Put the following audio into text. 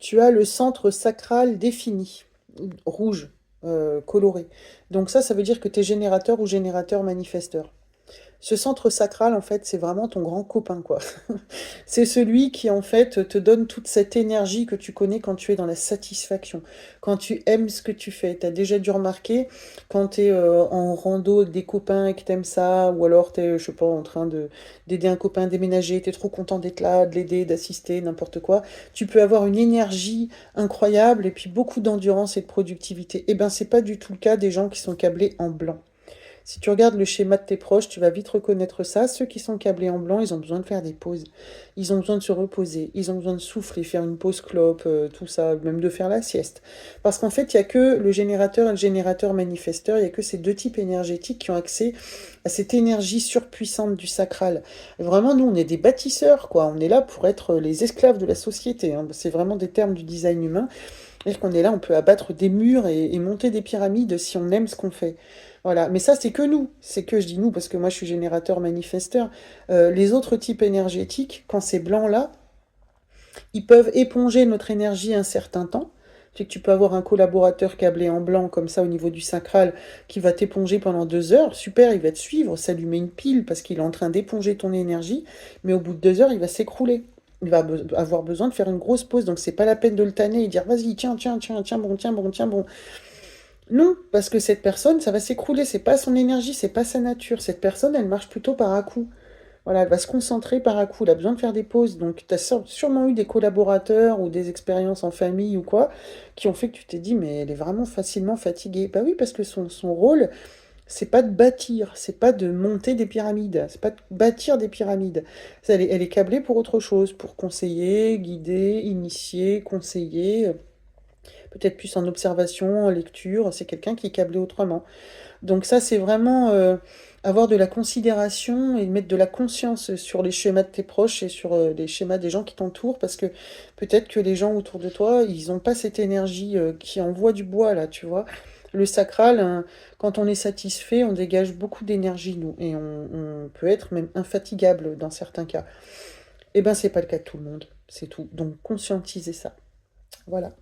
tu as le centre sacral défini, rouge, coloré. Donc ça veut dire que tu es générateur ou générateur manifesteur. Ce centre sacral, en fait, c'est vraiment ton grand copain, quoi. C'est celui qui, en fait, te donne toute cette énergie que tu connais quand tu es dans la satisfaction, quand tu aimes ce que tu fais. Tu as déjà dû remarquer quand tu es en rando avec des copains et que tu aimes ça, ou alors tu es, je sais pas, en train d'aider un copain à déménager, tu es trop content d'être là, de l'aider, d'assister, n'importe quoi. Tu peux avoir une énergie incroyable et puis beaucoup d'endurance et de productivité. Eh ben, c'est pas du tout le cas des gens qui sont câblés en blanc. Si tu regardes le schéma de tes proches, tu vas vite reconnaître ça. Ceux qui sont câblés en blanc, ils ont besoin de faire des pauses. Ils ont besoin de se reposer. Ils ont besoin de souffler, faire une pause clope, tout ça, même de faire la sieste. Parce qu'en fait, il n'y a que le générateur et le générateur manifesteur. Il n'y a que ces deux types énergétiques qui ont accès à cette énergie surpuissante du sacral. Et vraiment, nous, on est des bâtisseurs, quoi. On est là pour être les esclaves de la société, hein. C'est vraiment des termes du design humain. C'est-à-dire qu'on est là, on peut abattre des murs et monter des pyramides si on aime ce qu'on fait. Voilà, mais ça, c'est que nous. C'est que je dis nous parce que moi, je suis générateur manifesteur. Les autres types énergétiques, quand c'est blanc là, ils peuvent éponger notre énergie un certain temps. C'est que tu peux avoir un collaborateur câblé en blanc comme ça au niveau du sacral qui va t'éponger pendant 2 heures. Super, il va te suivre, ça lui met une pile parce qu'il est en train d'éponger ton énergie. Mais au bout de 2 heures, il va s'écrouler. Il va avoir besoin de faire une grosse pause. Donc c'est pas la peine de le tanner et dire vas-y, tiens, tiens, tiens, tiens bon, tiens bon, tiens bon. Non, parce que cette personne, ça va s'écrouler. C'est pas son énergie, c'est pas sa nature. Cette personne, elle marche plutôt par à-coup. Voilà, elle va se concentrer par à-coup. Elle a besoin de faire des pauses. Donc, tu as sûrement eu des collaborateurs ou des expériences en famille ou quoi qui ont fait que tu t'es dit, mais elle est vraiment facilement fatiguée. Bah oui, parce que son rôle, c'est pas de bâtir, c'est pas de monter des pyramides, c'est pas de bâtir des pyramides. Elle est câblée pour autre chose, pour conseiller, guider, initier, conseiller. Peut-être plus en observation, en lecture, c'est quelqu'un qui est câblé autrement. Donc ça, c'est vraiment avoir de la considération et mettre de la conscience sur les schémas de tes proches et sur les schémas des gens qui t'entourent, parce que peut-être que les gens autour de toi, ils n'ont pas cette énergie qui envoie du bois, là, tu vois. Le sacral, hein, quand on est satisfait, on dégage beaucoup d'énergie, nous, et on peut être même infatigable dans certains cas. Eh ben, c'est pas le cas de tout le monde, c'est tout. Donc, conscientiser ça. Voilà.